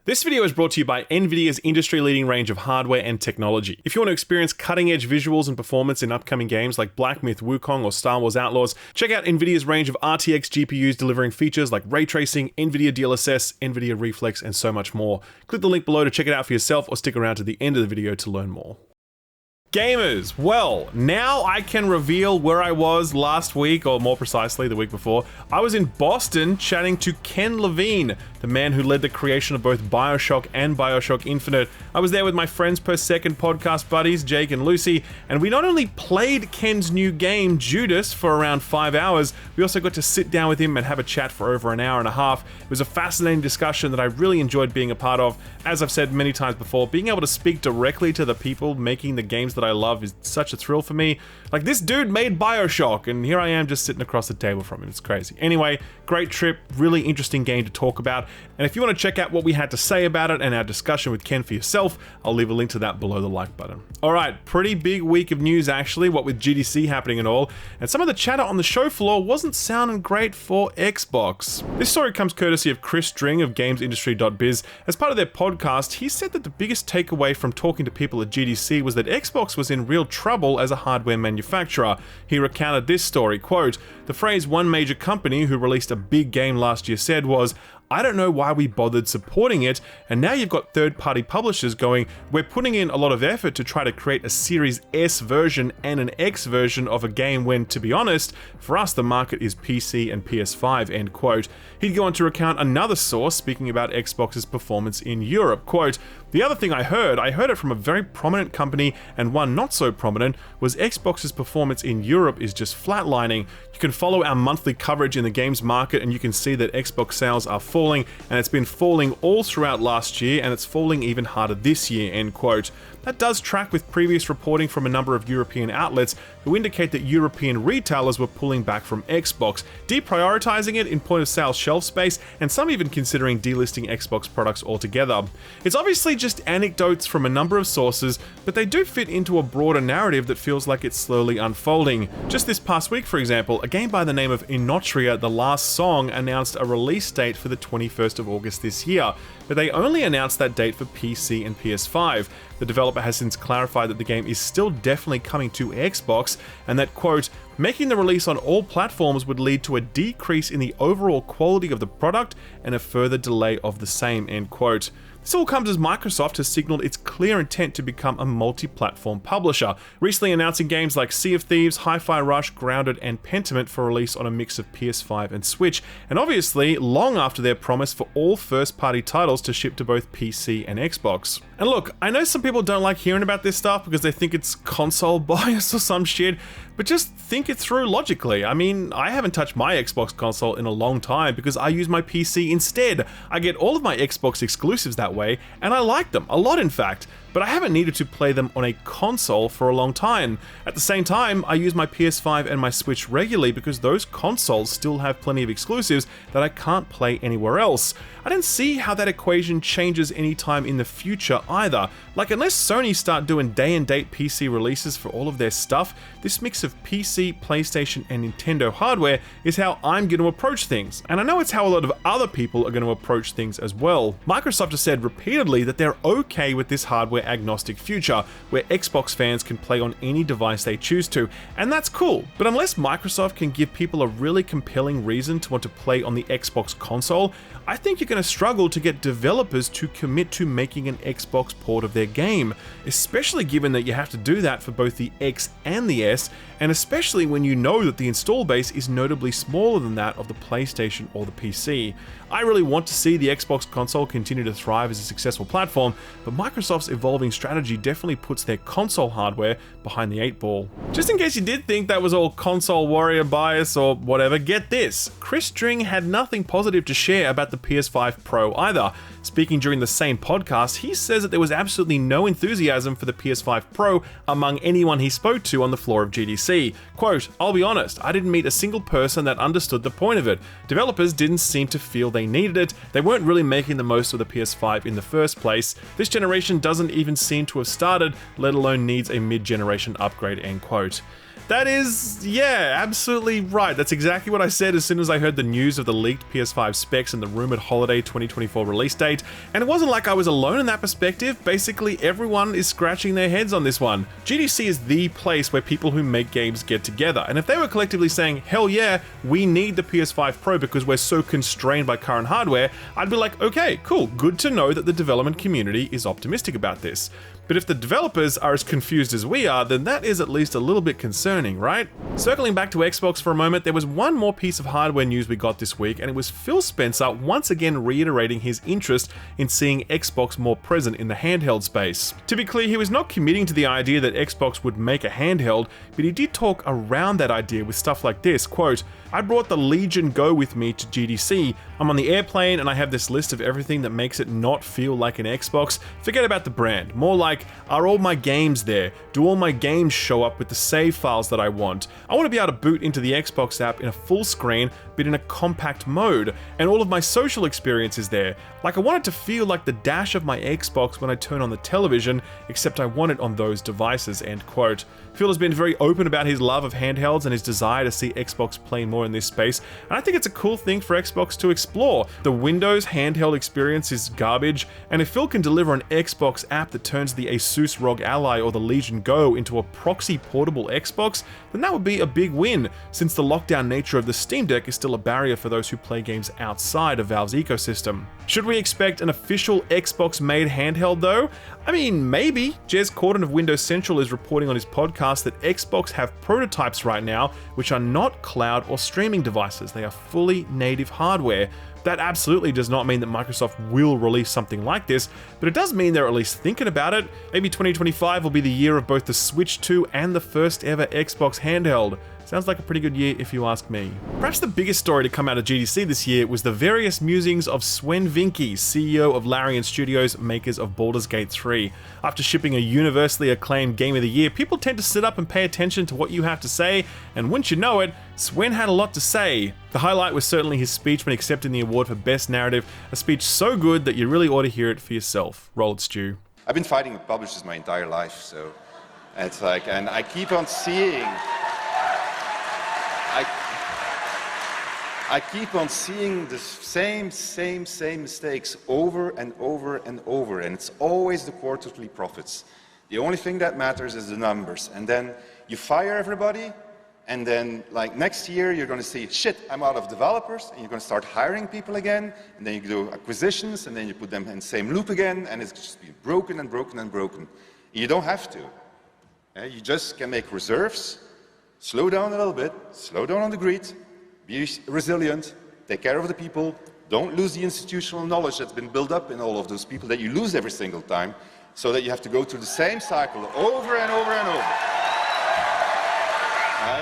This video is brought to you by Nvidia's industry-leading range of hardware and technology. If you want to experience cutting-edge visuals and performance in upcoming games like Black Myth Wukong or Star Wars Outlaws, check out Nvidia's range of RTX GPUs delivering features like ray tracing, Nvidia DLSS, Nvidia Reflex, and so much more. Click the link below to check it out for yourself or stick around to the end of the video to learn more. Gamers, well, now I can reveal where I was last week, or more precisely, the week before. I was in Boston chatting to Ken Levine, the man who led the creation of both BioShock and BioShock Infinite. I was there with my Friends Per Second podcast buddies, Jake and Lucy, and we not only played Ken's new game, Judas, for around 5 hours, we also got to sit down with him and have a chat for over an hour and a half. It was a fascinating discussion that I really enjoyed being a part of. As I've said many times before, being able to speak directly to the people making the games that I love is such a thrill for me. Like, this dude made BioShock, and here I am just sitting across the table from him. It's crazy. Anyway, great trip, really interesting game to talk about, and if you want to check out what we had to say about it and our discussion with Ken for yourself, I'll leave a link to that below the like button. Alright, pretty big week of news actually, what with GDC happening and all, and some of the chatter on the show floor wasn't sounding great for Xbox. This story comes courtesy of Chris String of GamesIndustry.biz. As part of their podcast, he said that the biggest takeaway from talking to people at GDC was that Xbox was in real trouble as a hardware manufacturer. He recounted this story, quote, "The phrase one major company who released a big game last year said was, I don't know why we bothered supporting it, and now you've got third-party publishers going, we're putting in a lot of effort to try to create a Series S version and an X version of a game when, to be honest, for us the market is PC and PS5, end quote. He'd go on to recount another source speaking about Xbox's performance in Europe, quote, the other thing I heard it from a very prominent company and one not so prominent, was Xbox's performance in Europe is just flatlining. You can follow our monthly coverage in the games market and you can see that Xbox sales are falling, and it's been falling all throughout last year and it's falling even harder this year, end quote. That does track with previous reporting from a number of European outlets who indicate that European retailers were pulling back from Xbox, deprioritizing it in point-of-sale shelf space, and some even considering delisting Xbox products altogether. It's obviously just anecdotes from a number of sources, but they do fit into a broader narrative that feels like it's slowly unfolding. Just this past week, for example, a game by the name of Inotria: The Last Song announced a release date for the 21st of August this year, but they only announced that date for PC and PS5. The developer has since clarified that the game is still definitely coming to Xbox, and that, quote, making the release on all platforms would lead to a decrease in the overall quality of the product and a further delay of the same, end quote. This all comes as Microsoft has signaled its clear intent to become a multi-platform publisher, recently announcing games like Sea of Thieves, Hi-Fi Rush, Grounded, and Pentiment for release on a mix of PS5 and Switch, and obviously long after their promise for all first-party titles to ship to both PC and Xbox. And look, I know some people don't like hearing about this stuff because they think it's console bias or some shit, but just think it through logically. I mean, I haven't touched my Xbox console in a long time because I use my PC instead. I get all of my Xbox exclusives that way, and I like them, a lot in fact, but I haven't needed to play them on a console for a long time. At the same time, I use my PS5 and my Switch regularly because those consoles still have plenty of exclusives that I can't play anywhere else. I don't see how that equation changes anytime in the future either. Like, unless Sony start doing day-and-date PC releases for all of their stuff, this mix of PC, PlayStation, and Nintendo hardware is how I'm going to approach things. And I know it's how a lot of other people are going to approach things as well. Microsoft has said repeatedly that they're okay with this hardware agnostic future, where Xbox fans can play on any device they choose to, and that's cool. But unless Microsoft can give people a really compelling reason to want to play on the Xbox console, I think you're going to struggle to get developers to commit to making an Xbox port of their game, especially given that you have to do that for both the X and the S, and especially when you know that the install base is notably smaller than that of the PlayStation or the PC. I really want to see the Xbox console continue to thrive as a successful platform, but Microsoft's evolving strategy definitely puts their console hardware behind the 8 ball. Just in case you did think that was all console warrior bias or whatever, get this. Chris String had nothing positive to share about the PS5 Pro either. Speaking during the same podcast, he says that there was absolutely no enthusiasm for the PS5 Pro among anyone he spoke to on the floor of GDC. Quote, I'll be honest, I didn't meet a single person that understood the point of it. Developers didn't seem to feel they needed it. They weren't really making the most of the PS5 in the first place. This generation doesn't even seem to have started, let alone needs a mid-generation upgrade, end quote. That is, yeah, absolutely right. That's exactly what I said as soon as I heard the news of the leaked PS5 specs and the rumored holiday 2024 release date. And it wasn't like I was alone in that perspective. Basically, everyone is scratching their heads on this one. GDC is the place where people who make games get together. And if they were collectively saying, hell yeah, we need the PS5 Pro because we're so constrained by current hardware, I'd be like, okay, cool, good to know that the development community is optimistic about this. But if the developers are as confused as we are, then that is at least a little bit concerning, right? Circling back to Xbox for a moment, there was one more piece of hardware news we got this week, and it was Phil Spencer once again reiterating his interest in seeing Xbox more present in the handheld space. To be clear, he was not committing to the idea that Xbox would make a handheld, but he did talk around that idea with stuff like this, quote, "I brought the Legion Go with me to GDC. I'm on the airplane and I have this list of everything that makes it not feel like an Xbox. Forget about the brand. More like, are all my games there? Do all my games show up with the save files that I want? I want to be able to boot into the Xbox app in a full screen, but in a compact mode, and all of my social experience is there. Like I want it to feel like the dash of my Xbox when I turn on the television, except I want it on those devices," end quote. Phil has been very open about his love of handhelds and his desire to see Xbox play more in this space, and I think it's a cool thing for Xbox to explore. The Windows handheld experience is garbage, and if Phil can deliver an Xbox app that turns the Asus ROG Ally or the Legion Go into a proxy portable Xbox, then that would be a big win, since the lockdown nature of the Steam Deck is still a barrier for those who play games outside of Valve's ecosystem. Should we expect an official Xbox-made handheld though? I mean, maybe. Jez Corden of Windows Central is reporting on his podcast that Xbox have prototypes right now which are not cloud or streaming devices. They are fully native hardware. That absolutely does not mean that Microsoft will release something like this, but it does mean they're at least thinking about it. Maybe 2025 will be the year of both the Switch 2 and the first ever Xbox handheld. Sounds like a pretty good year if you ask me. Perhaps the biggest story to come out of GDC this year was the various musings of Swen Vincke, CEO of Larian Studios, makers of Baldur's Gate 3. After shipping a universally acclaimed Game of the Year, people tend to sit up and pay attention to what you have to say, and wouldn't you know it, Swen had a lot to say. The highlight was certainly his speech when accepting the award for Best Narrative, a speech so good that you really ought to hear it for yourself. Roll it, Stu. I've been fighting with publishers my entire life, so it's like, and I keep on seeing I keep on seeing the same mistakes over and over and over, and it's always the quarterly profits. The only thing that matters is the numbers, and then you fire everybody, and then like next year you're going to see, shit, I'm out of developers, and you're going to start hiring people again, and then you do acquisitions, and then you put them in the same loop again, and it's just be broken and broken and broken. You don't have to. You just can make reserves, slow down a little bit, slow down on the greed, be resilient, take care of the people, don't lose the institutional knowledge that's been built up in all of those people that you lose every single time, so that you have to go through the same cycle over and over and over.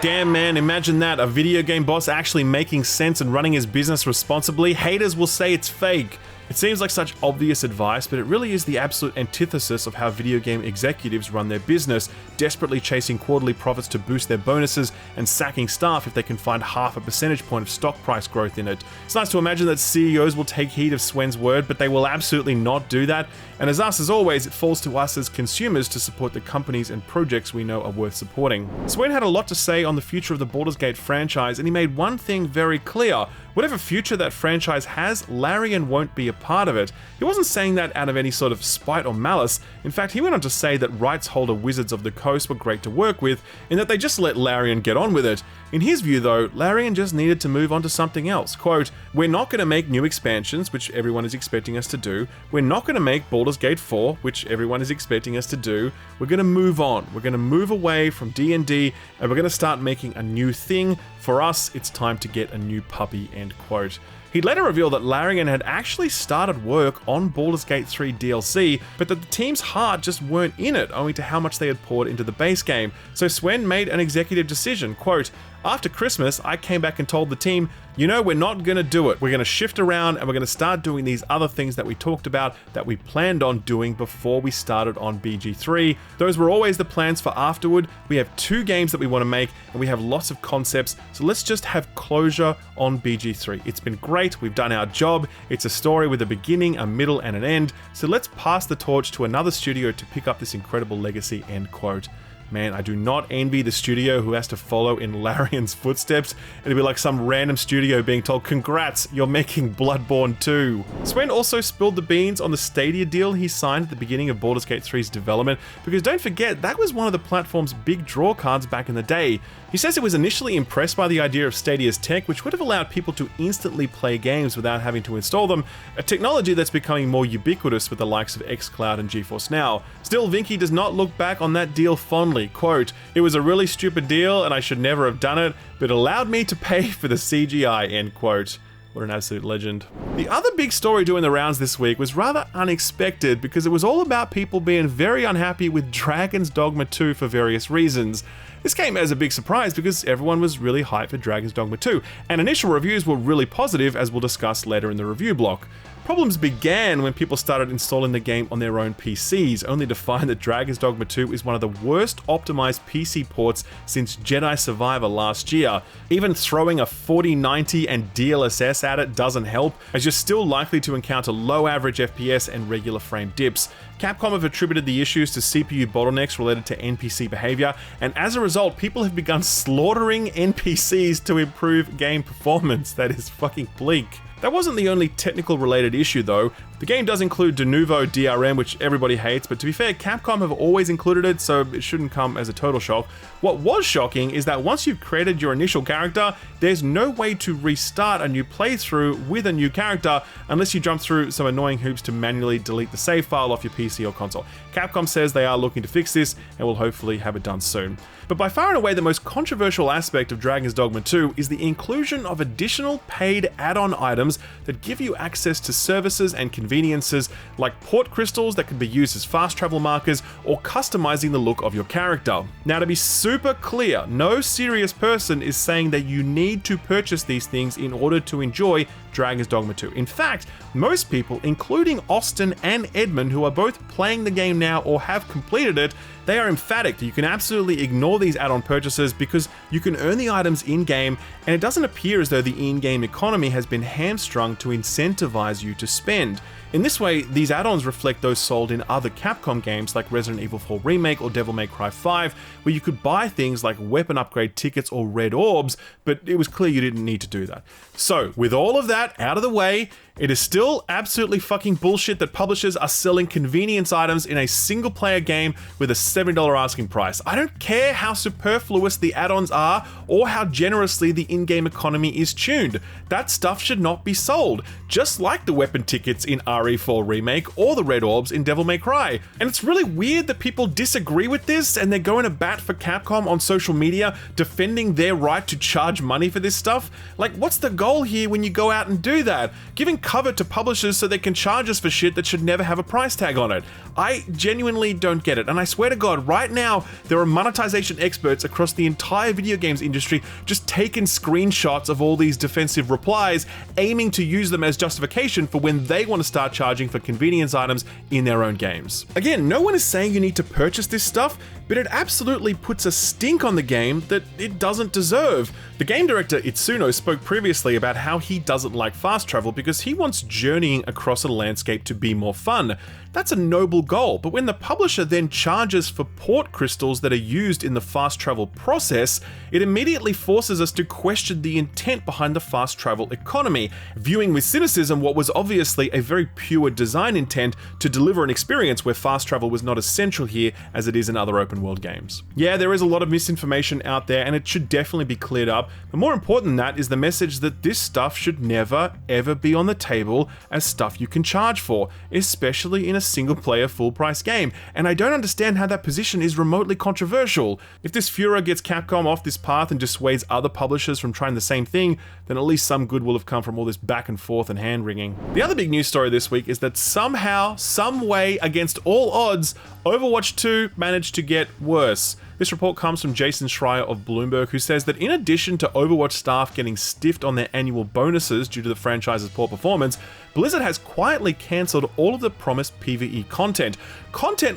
Damn man, imagine that, a video game boss actually making sense and running his business responsibly. Haters will say it's fake. It seems like such obvious advice, but it really is the absolute antithesis of how video game executives run their business, desperately chasing quarterly profits to boost their bonuses and sacking staff if they can find half a percentage point of stock price growth in it. It's nice to imagine that CEOs will take heed of Swen's word, but they will absolutely not do that. And as always, it falls to us as consumers to support the companies and projects we know are worth supporting. Swen had a lot to say on the future of the Baldur's Gate franchise, and he made one thing very clear. Whatever future that franchise has, Larian won't be a part of it. He wasn't saying that out of any sort of spite or malice. In fact, he went on to say that rights holder Wizards of the Coast were great to work with, and that they just let Larian get on with it. In his view though, Larian just needed to move on to something else. Quote, "We're not going to make new expansions, which everyone is expecting us to do. We're not going to make Baldur's Gate 4, which everyone is expecting us to do. We're going to move on. We're going to move away from D&D, and we're going to start making a new thing. For us, it's time to get a new puppy," end quote. He'd later reveal that Larian had actually started work on Baldur's Gate 3 DLC, but that the team's heart just weren't in it, owing to how much they had poured into the base game. So Swen made an executive decision, quote, "After Christmas, I came back and told the team, you know, we're not going to do it. We're going to shift around and we're going to start doing these other things that we talked about that we planned on doing before we started on BG3. Those were always the plans for afterward. We have 2 games that we want to make and we have lots of concepts, so let's just have closure on BG3. It's been great, we've done our job, it's a story with a beginning, a middle and an end, so let's pass the torch to another studio to pick up this incredible legacy," end quote. Man, I do not envy the studio who has to follow in Larian's footsteps. It'd be like some random studio being told, congrats, you're making Bloodborne 2. Swen also spilled the beans on the Stadia deal he signed at the beginning of Baldur's Gate 3's development, because don't forget, that was one of the platform's big draw cards back in the day. He says he was initially impressed by the idea of Stadia's tech, which would have allowed people to instantly play games without having to install them, a technology that's becoming more ubiquitous with the likes of xCloud and GeForce Now. Still, Vinky does not look back on that deal fondly. Quote, "It was a really stupid deal and I should never have done it, but it allowed me to pay for the CGI," end quote. What an absolute legend. The other big story doing the rounds this week was rather unexpected because it was all about people being very unhappy with Dragon's Dogma 2 for various reasons. This came as a big surprise because everyone was really hyped for Dragon's Dogma 2, and initial reviews were really positive, as we'll discuss later in the review block. Problems began when people started installing the game on their own PCs, only to find that Dragon's Dogma 2 is one of the worst optimized PC ports since Jedi Survivor last year. Even throwing a 4090 and DLSS at it doesn't help, as you're still likely to encounter low average FPS and regular frame dips. Capcom have attributed the issues to CPU bottlenecks related to NPC behavior, and as a result, people have begun slaughtering NPCs to improve game performance. That is fucking bleak. That wasn't the only technical related issue though. The game does include de novo DRM, which everybody hates, but to be fair, Capcom have always included it, so it shouldn't come as a total shock. What was shocking is that once you've created your initial character, there's no way to restart a new playthrough with a new character unless you jump through some annoying hoops to manually delete the save file off your PC or console. Capcom says they are looking to fix this and will hopefully have it done soon. But by far and away the most controversial aspect of Dragon's Dogma 2 is the inclusion of additional paid add-on items that give you access to services and conveniences like port crystals that can be used as fast travel markers or customizing the look of your character. Now, to be super clear, no serious person is saying that you need to purchase these things in order to enjoy Dragon's Dogma 2. In fact, most people, including Austin and Edmond, who are both playing the game now or have completed it, they are emphatic that you can absolutely ignore these add-on purchases because you can earn the items in-game, and it doesn't appear as though the in-game economy has been hamstrung to incentivize you to spend. In this way, these add-ons reflect those sold in other Capcom games like Resident Evil 4 Remake or Devil May Cry 5, where you could buy things like weapon upgrade tickets or red orbs, but it was clear you didn't need to do that. So, with all of that out of the way, it is still absolutely fucking bullshit that publishers are selling convenience items in a single-player game with a $7 asking price. I don't care how superfluous the add-ons are or how generously the in-game economy is tuned. That stuff should not be sold, just like the weapon tickets in RE4 Remake or the red orbs in Devil May Cry. And it's really weird that people disagree with this and they're going to bat for Capcom on social media, defending their right to charge money for this stuff. Like, what's the goal here when you go out and do that? Giving cover to publishers so they can charge us for shit that should never have a price tag on it. I genuinely don't get it, and I swear to God, right now, there are monetization experts across the entire video games industry just taking screenshots of all these defensive replies, aiming to use them as justification for when they want to start charging for convenience items in their own games. Again, no one is saying you need to purchase this stuff, but it absolutely puts a stink on the game that it doesn't deserve. The game director Itsuno spoke previously about how he doesn't like fast travel because he wants journeying across a landscape to be more fun. That's a noble goal, but when the publisher then charges for port crystals that are used in the fast travel process, it immediately forces us to question the intent behind the fast travel economy, viewing with cynicism what was obviously a very pure design intent to deliver an experience where fast travel was not as central here as it is in other open world games. Yeah, there is a lot of misinformation out there and it should definitely be cleared up, but more important than that is the message that this stuff should never ever be on the table as stuff you can charge for, especially in a single player full price game, and I don't understand how that position is remotely controversial. If this furor gets Capcom off this path and dissuades other publishers from trying the same thing, then at least some good will have come from all this back and forth and hand wringing. The other big news story this week is that somehow, some way, against all odds, Overwatch 2 managed to get worse. This report comes from Jason Schreier of Bloomberg, who says that in addition to Overwatch staff getting stiffed on their annual bonuses due to the franchise's poor performance, Blizzard has quietly cancelled all of the promised PVE content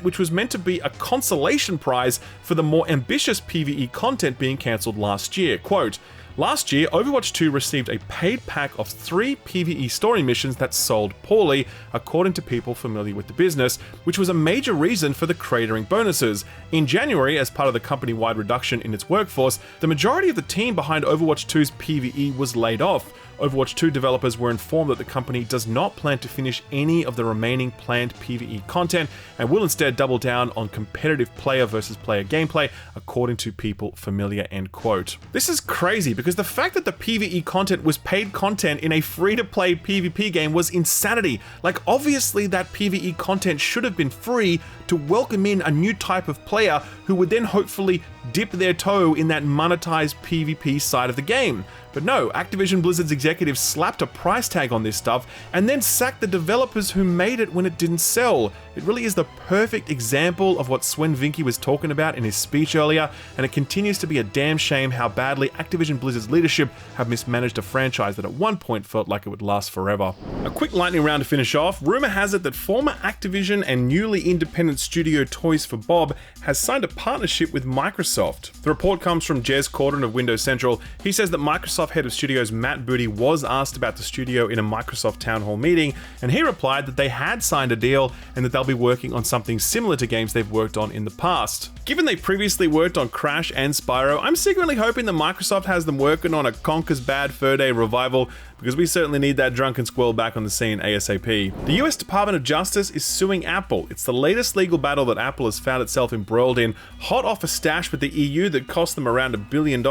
which was meant to be a consolation prize for the more ambitious PVE content being cancelled last year. Quote, Last year, Overwatch 2 received a paid pack of 3 PVE story missions that sold poorly, according to people familiar with the business, which was a major reason for the cratering bonuses. In January, as part of the company-wide reduction in its workforce, the majority of the team behind Overwatch 2's PVE was laid off. Overwatch 2 developers were informed that the company does not plan to finish any of the remaining planned PvE content and will instead double down on competitive player versus player gameplay, according to people familiar, end quote. This is crazy because the fact that the PvE content was paid content in a free-to-play PvP game was insanity. Like, obviously that PvE content should have been free to welcome in a new type of player who would then hopefully dip their toe in that monetized PvP side of the game. But no, Activision Blizzard's executives slapped a price tag on this stuff and then sacked the developers who made it when it didn't sell. It really is the perfect example of what Sven Vincke was talking about in his speech earlier, and it continues to be a damn shame how badly Activision Blizzard's leadership have mismanaged a franchise that at one point felt like it would last forever. A quick lightning round to finish off. Rumor has it that former Activision and newly independent studio Toys for Bob has signed a partnership with Microsoft. The report comes from Jez Corden of Windows Central. He says that Microsoft head of studios Matt Booty was asked about the studio in a Microsoft town hall meeting, and he replied that they had signed a deal and that they'll be working on something similar to games they've worked on in the past. Given they previously worked on Crash and Spyro, I'm secretly hoping that Microsoft has them working on a Conker's Bad Fur Day revival, because we certainly need that drunken squirrel back on the scene ASAP. The US Department of Justice is suing Apple. It's the latest legal battle that Apple has found itself embroiled in, hot off a stash with the EU that cost them around $1 billion,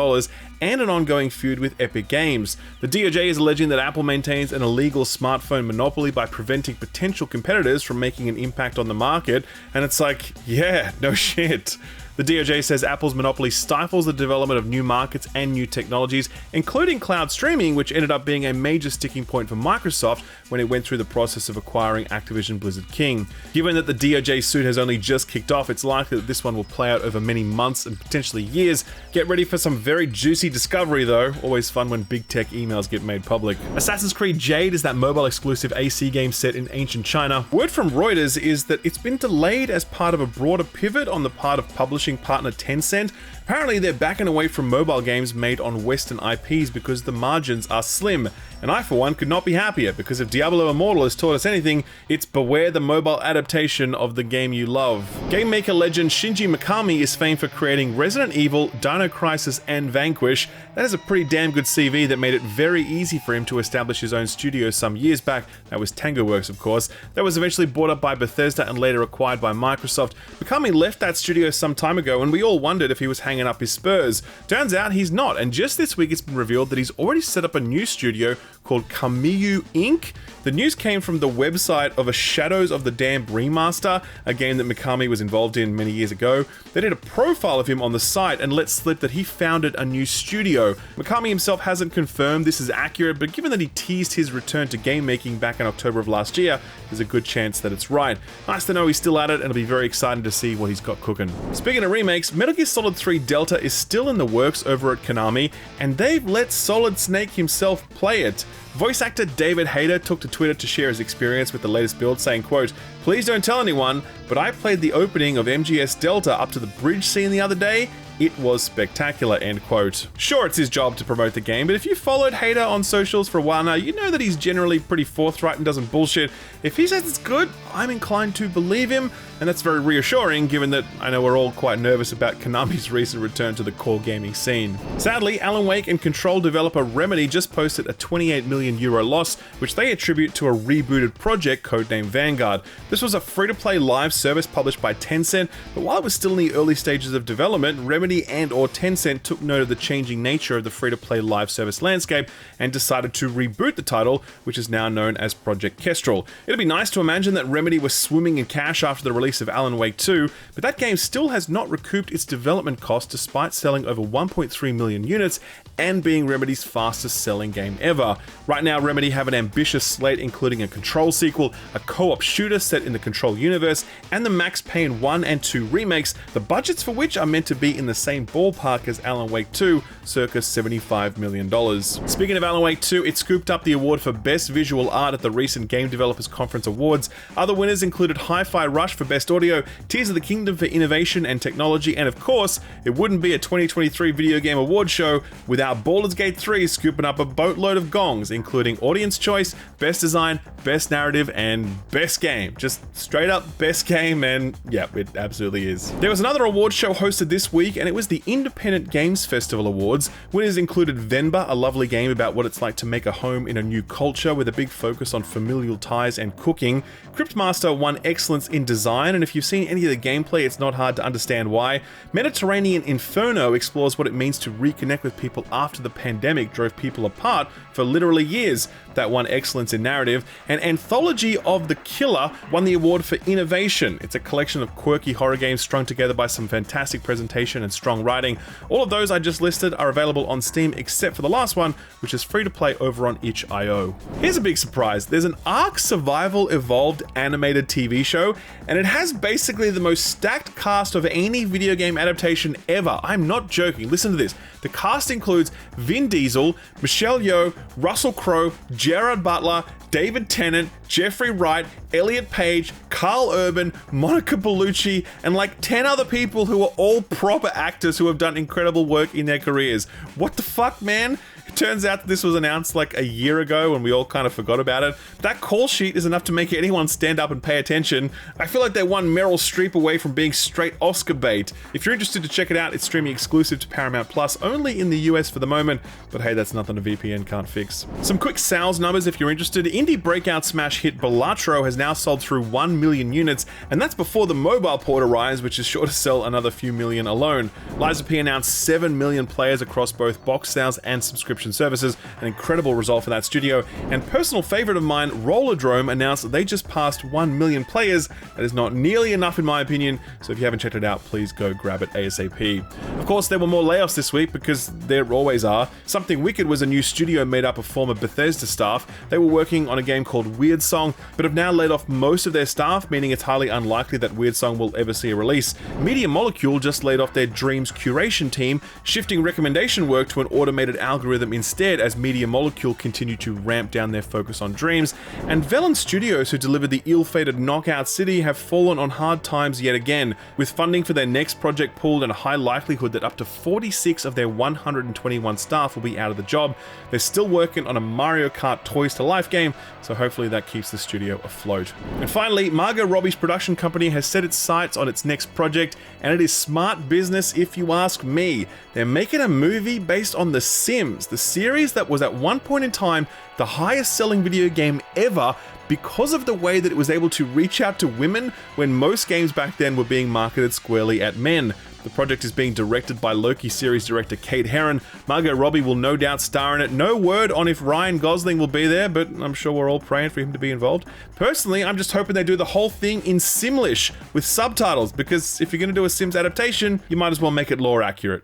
and an ongoing feud with Epic Games. The DOJ is alleging that Apple maintains an illegal smartphone monopoly by preventing potential competitors from making an impact on the market, and it's like, yeah, no shit. The DOJ says Apple's monopoly stifles the development of new markets and new technologies, including cloud streaming, which ended up being a major sticking point for Microsoft when it went through the process of acquiring Activision Blizzard King. Given that the DOJ suit has only just kicked off, it's likely that this one will play out over many months and potentially years. Get ready for some very juicy discovery though, always fun when big tech emails get made public. Assassin's Creed Jade is that mobile exclusive AC game set in ancient China. Word from Reuters is that it's been delayed as part of a broader pivot on the part of publishing partner Tencent. Apparently they're backing away from mobile games made on Western IPs because the margins are slim, and I for one could not be happier, because if Diablo Immortal has taught us anything, it's beware the mobile adaptation of the game you love. Game maker legend Shinji Mikami is famed for creating Resident Evil, Dino Crisis, and Vanquish. That is a pretty damn good CV that made it very easy for him to establish his own studio some years back. That was TangoWorks, of course. That was eventually bought up by Bethesda and later acquired by Microsoft. Mikami left that studio some time ago, and we all wondered if he was hanging up his spurs. Turns out he's not, and just this week it's been revealed that he's already set up a new studio called Kamiyu Inc. The news came from the website of a Shadows of the Damned remaster, a game that Mikami was involved in many years ago. They did a profile of him on the site and let slip that he founded a new studio. Mikami himself hasn't confirmed this is accurate, but given that he teased his return to game making back in October of last year, there's a good chance that it's right. Nice to know he's still at it, and it'll be very exciting to see what he's got cooking. Speaking of remakes, Metal Gear Solid 3 Delta is still in the works over at Konami, and they've let Solid Snake himself play it. Voice actor David Hayter took to Twitter to share his experience with the latest build, saying, quote, "Please don't tell anyone, but I played the opening of MGS Delta up to the bridge scene the other day. It was spectacular," end quote. Sure, it's his job to promote the game, but if you followed Hayter on socials for a while now, you know that he's generally pretty forthright and doesn't bullshit. If he says it's good, I'm inclined to believe him, and that's very reassuring given that I know we're all quite nervous about Konami's recent return to the core gaming scene. Sadly, Alan Wake and Control developer Remedy just posted a €28 million loss, which they attribute to a rebooted project codenamed Vanguard. This was a free-to-play live service published by Tencent, but while it was still in the early stages of development, Remedy and/or Tencent took note of the changing nature of the free-to-play live service landscape and decided to reboot the title, which is now known as Project Kestrel. It'd be nice to imagine that Remedy was swimming in cash after the release of Alan Wake 2, but that game still has not recouped its development cost despite selling over 1.3 million units and being Remedy's fastest selling game ever. Right now, Remedy have an ambitious slate including a Control sequel, a co-op shooter set in the Control universe, and the Max Payne 1 and 2 remakes, the budgets for which are meant to be in the same ballpark as Alan Wake 2, circa $75 million. Speaking of Alan Wake 2, it scooped up the award for Best Visual Art at the recent Game Developers Conference Awards. Other winners included Hi-Fi Rush for Best Audio, Tears of the Kingdom for Innovation and Technology, and of course, it wouldn't be a 2023 Video Game Award show without without Baldur's Gate 3 scooping up a boatload of gongs, including Audience Choice, Best Design, Best Narrative, and Best Game. Just straight up Best Game, and yeah, it absolutely is. There was another award show hosted this week, and it was the Independent Games Festival Awards. Winners included Venba, a lovely game about what it's like to make a home in a new culture with a big focus on familial ties and cooking. Cryptmaster won Excellence in Design, and if you've seen any of the gameplay, it's not hard to understand why. Mediterranean Inferno explores what it means to reconnect with people after the pandemic drove people apart for literally years. That won Excellence in Narrative. And Anthology of the Killer won the award for Innovation. It's a collection of quirky horror games strung together by some fantastic presentation and strong writing. All of those I just listed are available on Steam except for the last one, which is free to play over on itch.io. Here's a big surprise. There's an Ark Survival Evolved animated TV show, and it has basically the most stacked cast of any video game adaptation ever. I'm not joking. Listen to this. The cast includes Vin Diesel, Michelle Yeoh, Russell Crowe, Gerard Butler, David Tennant, Jeffrey Wright, Elliot Page, Carl Urban, Monica Bellucci, and like 10 other people who are all proper actors who have done incredible work in their careers. What the fuck, man? It turns out that this was announced like a year ago and we all kind of forgot about it. That call sheet is enough to make anyone stand up and pay attention. I feel like they won Meryl Streep away from being straight Oscar bait. If you're interested to check it out, it's streaming exclusive to Paramount Plus, only in the US for the moment, but hey, that's nothing a VPN can't fix. Some quick sales numbers if you're interested. Indie breakout smash hit Balatro has now sold through 1 million units, and that's before the mobile port arrives, which is sure to sell another few million alone. Liza P announced 7 million players across both box sales and subscription services, an incredible result for that studio. And personal favorite of mine, Rollerdrome, announced that they just passed 1 million players. That is not nearly enough in my opinion, so if you haven't checked it out, please go grab it ASAP. Of course, there were more layoffs this week because there always are. Something Wicked was a new studio made up of former Bethesda staff. They were working on a game called Weird Song, but have now laid off most of their staff, meaning it's highly unlikely that Weird Song will ever see a release. Media Molecule just laid off their Dreams curation team, shifting recommendation work to an automated algorithm instead as Media Molecule continue to ramp down their focus on Dreams. And Velen Studios, who delivered the ill-fated Knockout City, have fallen on hard times yet again, with funding for their next project pulled and a high likelihood that up to 46 of their 121 staff will be out of the job. They're still working on a Mario Kart Toys to Life game, so hopefully that keeps the studio afloat. And finally, Margot Robbie's production company has set its sights on its next project, and it is smart business if you ask me. They're making a movie based on The Sims, the series that was at one point in time the highest selling video game ever because of the way that it was able to reach out to women when most games back then were being marketed squarely at men. The project is being directed by Loki series director Kate Herron. Margot Robbie will no doubt star in it. No word on if Ryan Gosling will be there, but I'm sure we're all praying for him to be involved. Personally, I'm just hoping they do the whole thing in Simlish with subtitles, because if you're going to do a Sims adaptation, you might as well make it lore accurate.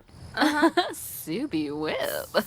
Subi whip.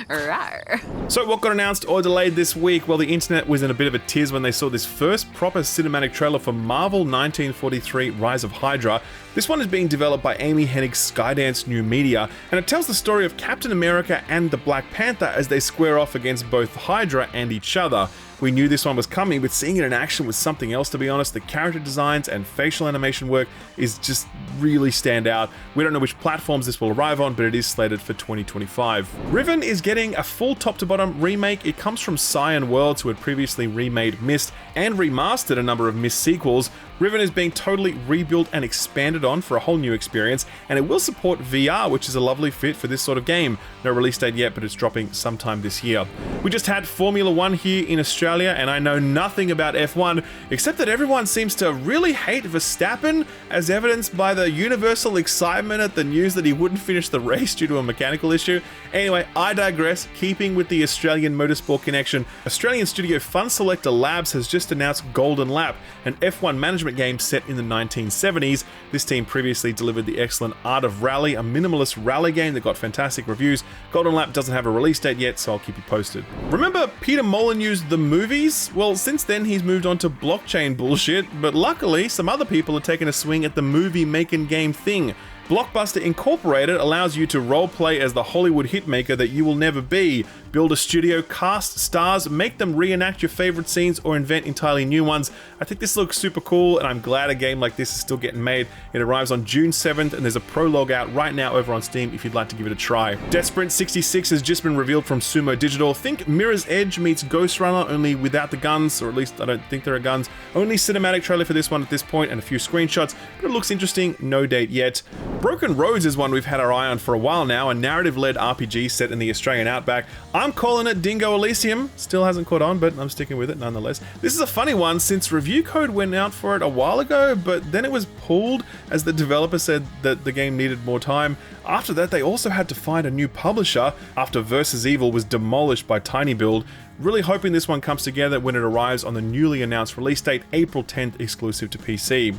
Rawr. So what got announced or delayed this week? Well, the internet was in a bit of a tiz when they saw this first proper cinematic trailer for Marvel 1943 Rise of Hydra. This one is being developed by Amy Hennig's Skydance New Media, and it tells the story of Captain America and the Black Panther as they square off against both Hydra and each other. We knew this one was coming, but seeing it in action was something else, to be honest. The character designs and facial animation work is just really stand out. We don't know which platforms this will arrive on, but it is slated for 2025. Riven is getting a full top-to-bottom remake. It comes from Cyan Worlds, who had previously remade Myst and remastered a number of Myst sequels. Riven is being totally rebuilt and expanded on for a whole new experience, and it will support VR, which is a lovely fit for this sort of game. No release date yet, but it's dropping sometime this year. We just had Formula 1 here in Australia, and I know nothing about F1, except that everyone seems to really hate Verstappen, as evidenced by the universal excitement at the news that he wouldn't finish the race due to a mechanical issue. Anyway, I digress. Keeping with the Australian motorsport connection, Australian studio Fun Selector Labs has just announced Golden Lap, an F1 management game set in the 1970s. This team previously delivered the excellent Art of Rally, a minimalist rally game that got fantastic reviews. Golden Lap doesn't have a release date yet, so I'll keep you posted. Remember Peter Molyneux's The Movies? Well, since then he's moved on to blockchain bullshit, but luckily some other people are taking a swing at the movie making game thing. Blockbuster Incorporated allows you to roleplay as the Hollywood hitmaker that you will never be. build a studio, cast stars, make them reenact your favorite scenes, or invent entirely new ones. I think this looks super cool, and I'm glad a game like this is still getting made. It arrives on June 7th, and there's a prologue out right now over on Steam if you'd like to give it a try. Death Sprint 66 has just been revealed from Sumo Digital. Think Mirror's Edge meets Ghost Runner, only without the guns, or at least I don't think there are guns. Only cinematic trailer for this one at this point, and a few screenshots, but it looks interesting, no date yet. Broken Roads is one we've had our eye on for a while now, a narrative-led RPG set in the Australian outback. I'm calling it Dingo Elysium. Still hasn't caught on, but I'm sticking with it nonetheless. This is a funny one since review code went out for it a while ago, but then it was pulled as the developer said that the game needed more time. After that, they also had to find a new publisher after Versus Evil was demolished by Tiny Build. Really hoping this one comes together when it arrives on the newly announced release date, April 10th, exclusive to PC.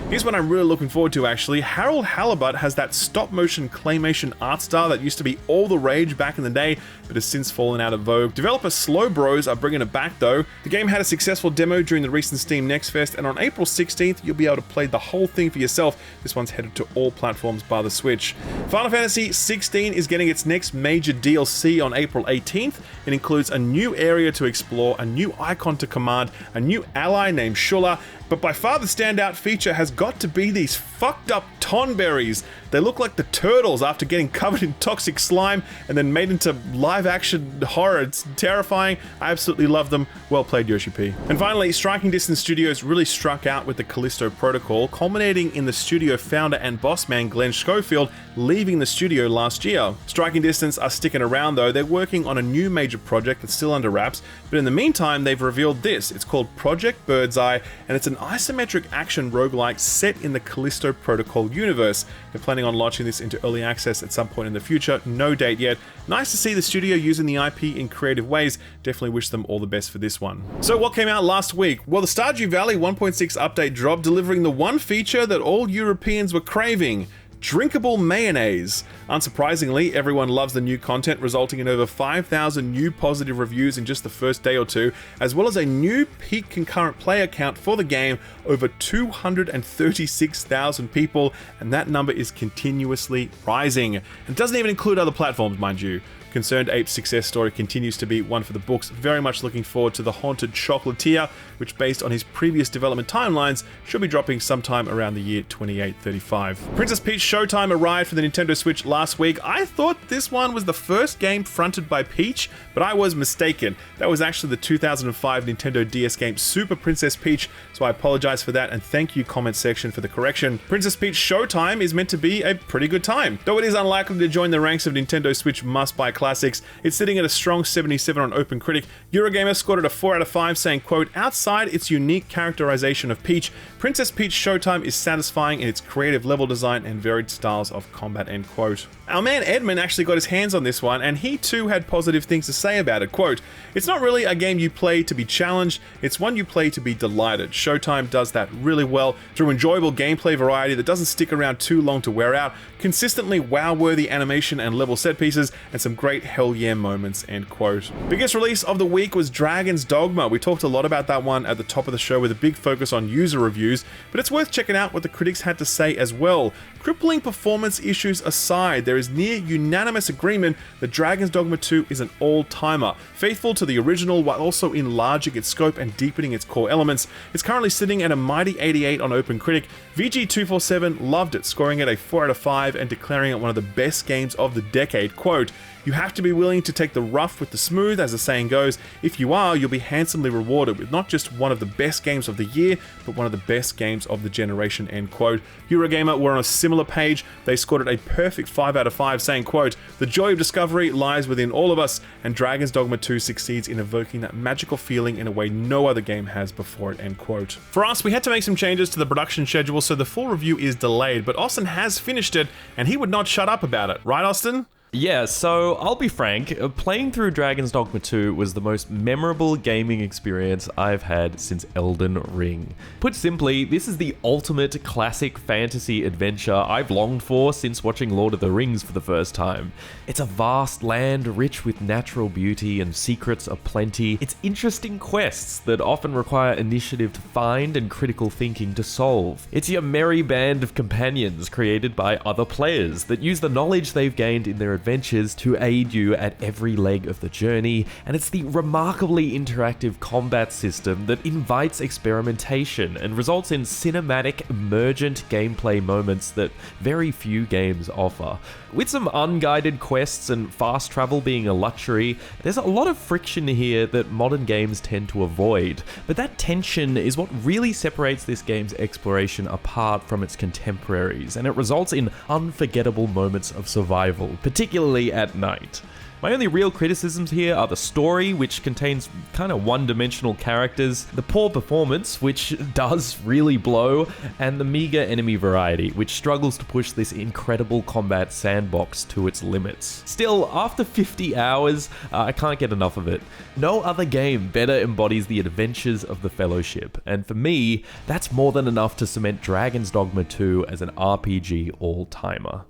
Here's one I'm really looking forward to actually. Harold Halibut has that stop-motion claymation art style that used to be all the rage back in the day, but has since fallen out of vogue. Developer Slow Bros are bringing it back though. The game had a successful demo during the recent Steam Next Fest, and on April 16th you'll be able to play the whole thing for yourself. This one's headed to all platforms bar the Switch. Final Fantasy 16 is getting its next major DLC on April 18th. It includes a new area to explore, a new icon to command, a new ally named Shula, but by far the standout feature has got to be these fucked up tonberries. They look like the turtles after getting covered in toxic slime and then made into live action horror. It's terrifying. I absolutely love them. Well played, Yoshi P. And finally, Striking Distance Studios really struck out with the Callisto Protocol, culminating in the studio founder and boss man Glenn Schofield leaving the studio last year. Striking Distance are sticking around though. They're working on a new major project that's still under wraps, but in the meantime, they've revealed this. It's called Project Birdseye, and it's an isometric action roguelike set in the Callisto Protocol universe. They're planning on launching this into early access at some point in the future, no date yet. Nice to see the studio using the IP in creative ways. Definitely wish them all the best for this one. So what came out last week? Well, the Stardew Valley 1.6 update dropped, delivering the one feature that all Europeans were craving: drinkable mayonnaise. Unsurprisingly, everyone loves the new content, resulting in over 5,000 new positive reviews in just the first day or two, as well as a new peak concurrent player count for the game, over 236,000 people, and that number is continuously rising. It doesn't even include other platforms, mind you. Concerned Ape's success story continues to be one for the books. Very much looking forward to the Haunted Chocolatier, which based on his previous development timelines should be dropping sometime around the year 2835. Princess Peach Showtime arrived for the Nintendo Switch last week. I thought this one was the first game fronted by Peach, but I was mistaken. That was actually the 2005 Nintendo DS game Super Princess Peach, so I apologize for that, and thank you comment section for the correction. Princess Peach Showtime is meant to be a pretty good time. Though it is unlikely to join the ranks of Nintendo Switch must-buy classics, it's sitting at a strong 77 on OpenCritic. Eurogamer scored it a 4 out of 5, saying, quote, "Outside its unique characterization of Peach, Princess Peach Showtime is satisfying in its creative level design and varied styles of combat," end quote. Our man Edmond actually got his hands on this one, and he too had positive things to say about it. Quote, "It's not really a game you play to be challenged, it's one you play to be delighted. Showtime does that really well through enjoyable gameplay variety that doesn't stick around too long to wear out, consistently wow-worthy animation and level set pieces, and some great hell yeah moments," end quote. Biggest release of the week was Dragon's Dogma. We talked a lot about that one at the top of the show with a big focus on user reviews, but it's worth checking out what the critics had to say as well. Crippling performance issues aside, there is near unanimous agreement that Dragon's Dogma 2 is an all-timer. Faithful to the original while also enlarging its scope and deepening its core elements. It's currently sitting at a mighty 88 on OpenCritic. VG247 loved it, scoring it a 4 out of 5 and declaring it one of the best games of the decade. Quote, "You have to be willing to take the rough with the smooth, as the saying goes. If you are, you'll be handsomely rewarded with not just one of the best games of the year, but one of the best games of the generation," end quote. Eurogamer were on a similar page. They scored it a perfect 5 out of 5, saying, quote, "The joy of discovery lies within all of us, and Dragon's Dogma 2 succeeds in evoking that magical feeling in a way no other game has before it," end quote. For us, we had to make some changes to the production schedule, so the full review is delayed, but Austin has finished it, and he would not shut up about it. Right, Austin? Yeah, so I'll be frank, playing through Dragon's Dogma 2 was the most memorable gaming experience I've had since Elden Ring. Put simply, this is the ultimate classic fantasy adventure I've longed for since watching Lord of the Rings for the first time. It's a vast land rich with natural beauty and secrets aplenty. It's interesting quests that often require initiative to find and critical thinking to solve. It's your merry band of companions created by other players that use the knowledge they've gained in their adventures to aid you at every leg of the journey, and it's the remarkably interactive combat system that invites experimentation and results in cinematic, emergent gameplay moments that very few games offer. With some unguided quests and fast travel being a luxury, there's a lot of friction here that modern games tend to avoid, but that tension is what really separates this game's exploration apart from its contemporaries, and it results in unforgettable moments of survival, particularly at night. My only real criticisms here are the story, which contains kind of one-dimensional characters, the poor performance, which does really blow, and the meager enemy variety, which struggles to push this incredible combat sandbox to its limits. Still, after 50 hours, I can't get enough of it. No other game better embodies the adventures of the Fellowship, and for me, that's more than enough to cement Dragon's Dogma 2 as an RPG all-timer.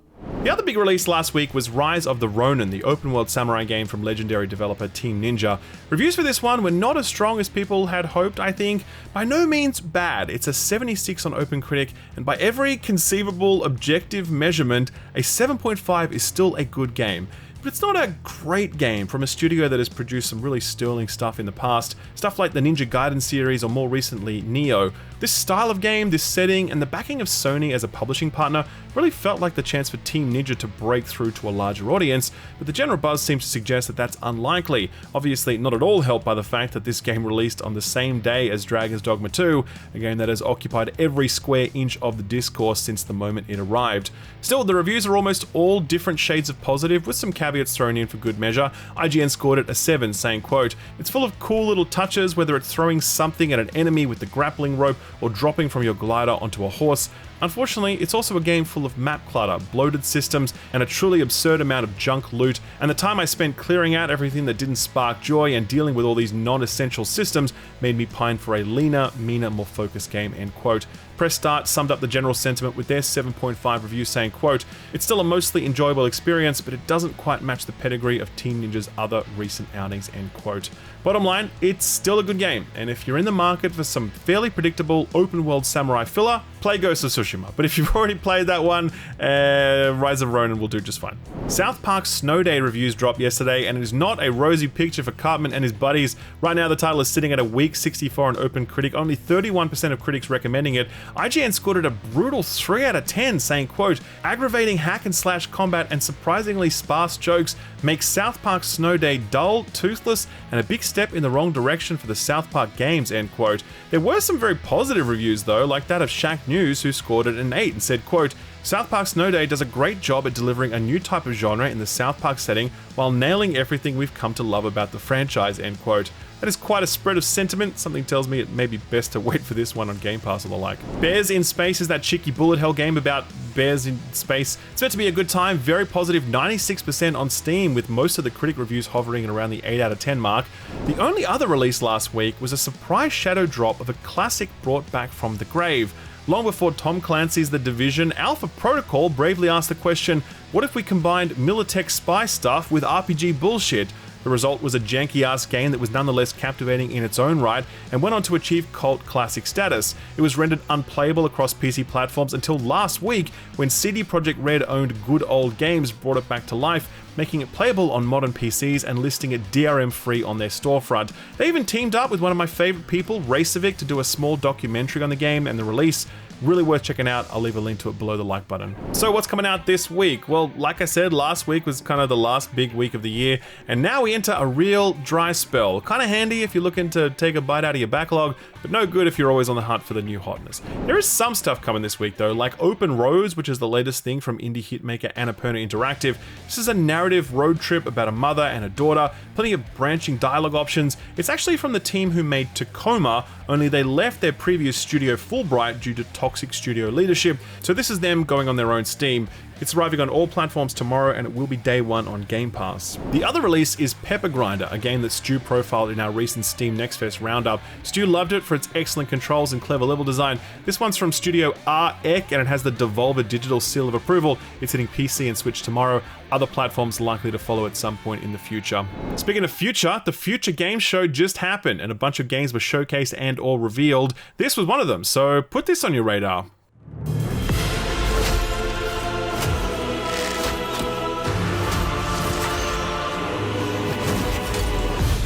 The other big release last week was Rise of the Ronin, the open-world samurai game from legendary developer Team Ninja. Reviews for this one were not as strong as people had hoped, I think. By no means bad. It's a 76 on OpenCritic, and by every conceivable objective measurement, a 7.5 is still a good game. But it's not a great game from a studio that has produced some really sterling stuff in the past, stuff like the Ninja Gaiden series or more recently Neo. This style of game, this setting, and the backing of Sony as a publishing partner really felt like the chance for Team Ninja to break through to a larger audience, but the general buzz seems to suggest that that's unlikely. Obviously not at all helped by the fact that this game released on the same day as Dragon's Dogma 2, a game that has occupied every square inch of the discourse since the moment it arrived. Still, the reviews are almost all different shades of positive, with some caveats thrown in for good measure. IGN scored it a 7, saying, quote, "It's full of cool little touches, whether it's throwing something at an enemy with the grappling rope or dropping from your glider onto a horse. Unfortunately, it's also a game full of map clutter, bloated systems, and a truly absurd amount of junk loot, and the time I spent clearing out everything that didn't spark joy and dealing with all these non-essential systems made me pine for a leaner, meaner, more focused game," end quote. Press Start summed up the general sentiment with their 7.5 review saying, quote, "It's still a mostly enjoyable experience, but it doesn't quite match the pedigree of Team Ninja's other recent outings," end quote. Bottom line, it's still a good game, and if you're in the market for some fairly predictable open-world samurai filler, play Ghost of Tsushima. But if you've already played that one, Rise of Ronin will do just fine. South Park Snow Day reviews dropped yesterday, and it is not a rosy picture for Cartman and his buddies. Right now, the title is sitting at a weak 64 on OpenCritic, only 31% of critics recommending it. IGN scored it a brutal 3 out of 10, saying, quote, "Aggravating hack-and-slash combat and surprisingly sparse jokes make South Park Snow Day dull, toothless, and a big step in the wrong direction for the South Park games," end quote. There were some very positive reviews though, like that of Shaq News, who scored it an 8 and said, quote, "South Park Snow Day does a great job at delivering a new type of genre in the South Park setting while nailing everything we've come to love about the franchise," end quote. That is quite a spread of sentiment. Something tells me it may be best to wait for this one on Game Pass or the like. Bears in Space is that cheeky bullet hell game about bears in space. It's meant to be a good time, very positive, 96% on Steam, with most of the critic reviews hovering at around the 8 out of 10 mark. The only other release last week was a surprise shadow drop of a classic brought back from the grave. Long before Tom Clancy's The Division, Alpha Protocol bravely asked the question, what if we combined Militech spy stuff with RPG bullshit? The result was a janky-ass game that was nonetheless captivating in its own right and went on to achieve cult classic status. It was rendered unplayable across PC platforms until last week when CD Projekt Red owned Good Old Games brought it back to life, making it playable on modern PCs and listing it DRM-free on their storefront. They even teamed up with one of my favorite people, Racevic, to do a small documentary on the game and the release. Really worth checking out. I'll leave a link to it below the like button. So what's coming out this week? Well, like I said, last week was kind of the last big week of the year, and now we enter a real dry spell. Kind of handy if you're looking to take a bite out of your backlog, but no good if you're always on the hunt for the new hotness. There is some stuff coming this week though, like Open Roads, which is the latest thing from indie hitmaker Annapurna Interactive. This is a narrative road trip about a mother and a daughter, plenty of branching dialogue options. It's actually from the team who made Tacoma, only they left their previous studio Fulbright due to toxic studio leadership, so this is them going on their own steam. It's arriving on all platforms tomorrow, and it will be day one on Game Pass. The other release is Pepper Grinder, a game that Stu profiled in our recent Steam Next Fest roundup. Stu loved it for its excellent controls and clever level design. This one's from Studio REC, and it has the Devolver Digital seal of approval. It's hitting PC and Switch tomorrow. Other platforms likely to follow at some point in the future. Speaking of future, the Future Games Show just happened, and a bunch of games were showcased and or revealed. This was one of them, so put this on your radar.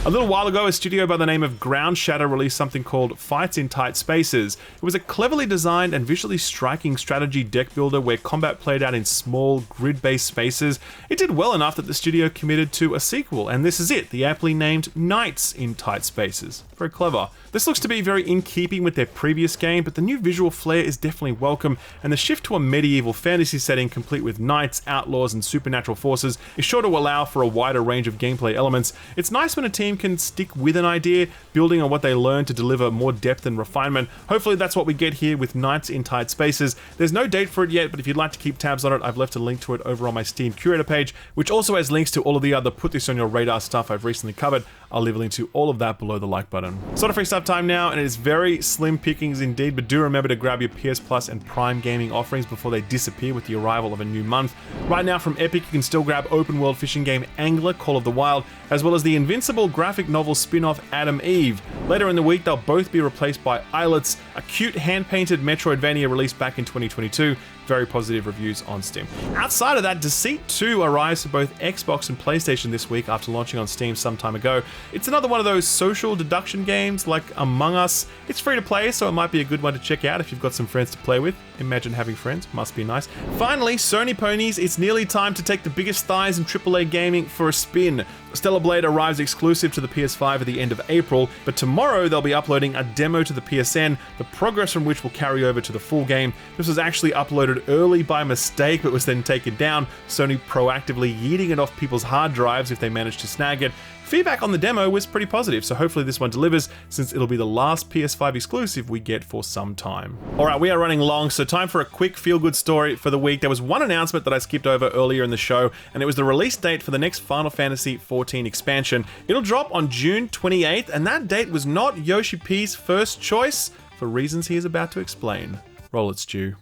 A little while ago, a studio by the name of Ground Shatter released something called Fights in Tight Spaces. It was a cleverly designed and visually striking strategy deck builder where combat played out in small, grid-based spaces. It did well enough that the studio committed to a sequel, and this is it, the aptly named Knights in Tight Spaces. Very clever. This looks to be very in keeping with their previous game, but the new visual flair is definitely welcome, and the shift to a medieval fantasy setting complete with knights, outlaws, and supernatural forces is sure to allow for a wider range of gameplay elements. It's nice when a team can stick with an idea, building on what they learn to deliver more depth and refinement. Hopefully that's what we get here with Knights in Tight Spaces. There's no date for it yet, but if you'd like to keep tabs on it, I've left a link to it over on my Steam Curator page, which also has links to all of the other put this on your radar stuff I've recently covered. I'll leave a link to all of that below the like button. Sort of free stuff time now, and it is very slim pickings indeed, but do remember to grab your PS Plus and Prime gaming offerings before they disappear with the arrival of a new month. Right now from Epic, you can still grab open world fishing game Angler Call of the Wild, as well as the Invincible graphic novel spin-off Adam Eve. Later in the week, they'll both be replaced by Islets, a cute hand-painted Metroidvania released back in 2022. Very positive reviews on Steam. Outside of that, Deceit 2 arrives for both Xbox and PlayStation this week after launching on Steam some time ago. It's another one of those social deduction games like Among Us. It's free to play, so it might be a good one to check out if you've got some friends to play with. Imagine having friends, must be nice. Finally, Sony ponies, it's nearly time to take the biggest thighs in AAA gaming for a spin. Stellar Blade arrives exclusive to the PS5 at the end of April, but tomorrow they'll be uploading a demo to the PSN, the progress from which will carry over to the full game. This was actually uploaded early by mistake, but was then taken down, Sony proactively yeeting it off people's hard drives if they managed to snag it. Feedback on the demo was pretty positive, so hopefully this one delivers, since it'll be the last PS5 exclusive we get for some time. Alright, we are running long, so time for a quick feel-good story for the week. There was one announcement that I skipped over earlier in the show, and it was the release date for the next Final Fantasy XIV expansion. It'll drop on June 28th, and that date was not Yoshi P's first choice, for reasons he is about to explain. Roll it, Stu.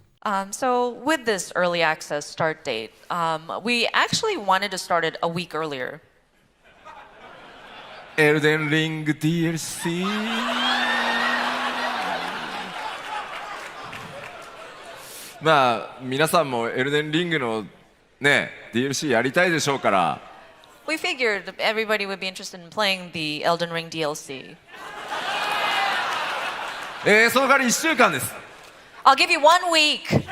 So with this early access start date, we actually wanted to start it a week earlier. Elden Ring DLC まあ皆さんもエルデンリングのね DLC やりたいでしょうから We figured everybody would be interested in playing the Elden Ring DLC. その代わり1週間です I'll give you 1 week.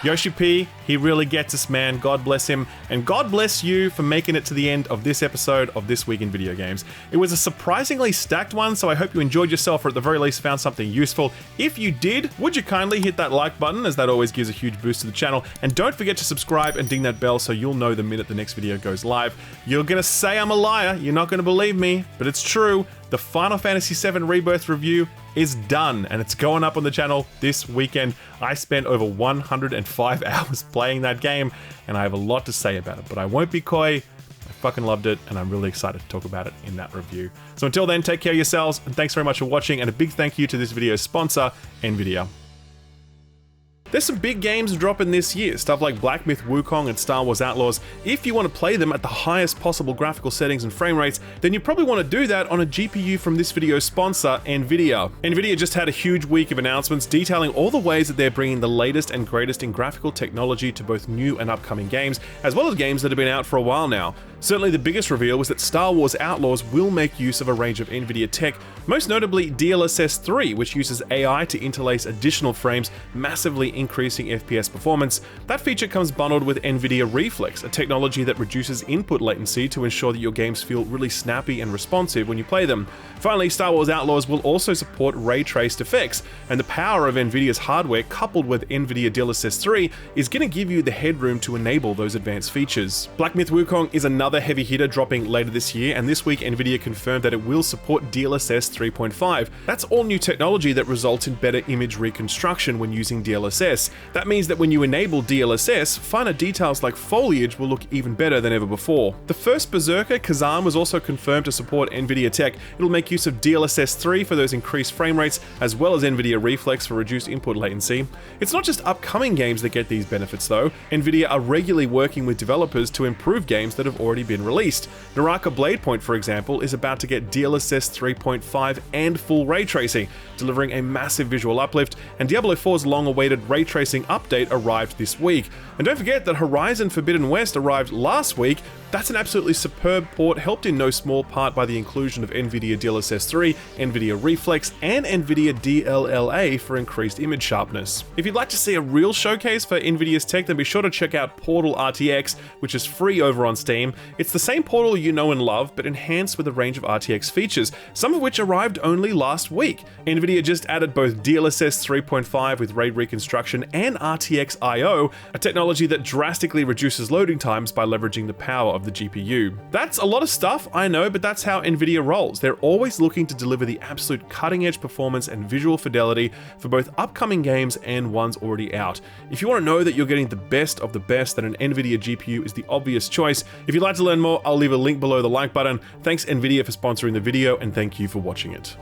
Yoshi P, he really gets us, man. God bless him. And God bless you for making it to the end of this episode of This Week in Video Games. It was a surprisingly stacked one, so I hope you enjoyed yourself or at the very least found something useful. If you did, would you kindly hit that like button, as that always gives a huge boost to the channel. And don't forget to subscribe and ding that bell so you'll know the minute the next video goes live. You're gonna say I'm a liar, you're not gonna believe me, but it's true. The Final Fantasy VII Rebirth review is done, and it's going up on the channel this weekend. I spent over 105 hours playing that game, and I have a lot to say about it, but I won't be coy. I fucking loved it, and I'm really excited to talk about it in that review. So until then, take care of yourselves, and thanks very much for watching, and a big thank you to this video's sponsor, NVIDIA. There's some big games dropping this year, stuff like Black Myth Wukong and Star Wars Outlaws. If you want to play them at the highest possible graphical settings and frame rates, then you probably want to do that on a GPU from this video's sponsor, NVIDIA. NVIDIA just had a huge week of announcements detailing all the ways that they're bringing the latest and greatest in graphical technology to both new and upcoming games, as well as games that have been out for a while now. Certainly the biggest reveal was that Star Wars Outlaws will make use of a range of NVIDIA tech, most notably DLSS 3, which uses AI to interlace additional frames, massively increasing FPS performance. That feature comes bundled with NVIDIA Reflex, a technology that reduces input latency to ensure that your games feel really snappy and responsive when you play them. Finally, Star Wars Outlaws will also support ray-traced effects, and the power of NVIDIA's hardware coupled with NVIDIA DLSS 3 is going to give you the headroom to enable those advanced features. Black Myth Wukong is another heavy hitter dropping later this year, and this week NVIDIA confirmed that it will support DLSS 3.5. That's all new technology that results in better image reconstruction when using DLSS. That means that when you enable DLSS, finer details like foliage will look even better than ever before. The first Berserker, Kazan, was also confirmed to support NVIDIA tech. It'll make use of DLSS 3 for those increased frame rates, as well as NVIDIA Reflex for reduced input latency. It's not just upcoming games that get these benefits though. NVIDIA are regularly working with developers to improve games that have already been released. Naraka Bladepoint, for example, is about to get DLSS 3.5 and full ray tracing, delivering a massive visual uplift, and Diablo 4's long-awaited ray tracing update arrived this week. And don't forget that Horizon Forbidden West arrived last week. That's an absolutely superb port, helped in no small part by the inclusion of NVIDIA DLSS 3, NVIDIA Reflex, and NVIDIA DLLA for increased image sharpness. If you'd like to see a real showcase for NVIDIA's tech, then be sure to check out Portal RTX, which is free over on Steam. It's the same Portal you know and love, but enhanced with a range of RTX features, some of which arrived only last week. NVIDIA just added both DLSS 3.5 with ray reconstruction and RTX I/O, a technology that drastically reduces loading times by leveraging the power of the GPU. That's a lot of stuff, I know, but that's how NVIDIA rolls. They're always looking to deliver the absolute cutting-edge performance and visual fidelity for both upcoming games and ones already out. If you want to know that you're getting the best of the best, then an NVIDIA GPU is the obvious choice. If you'd like to learn more, I'll leave a link below the like button. Thanks NVIDIA for sponsoring the video, and thank you for watching it.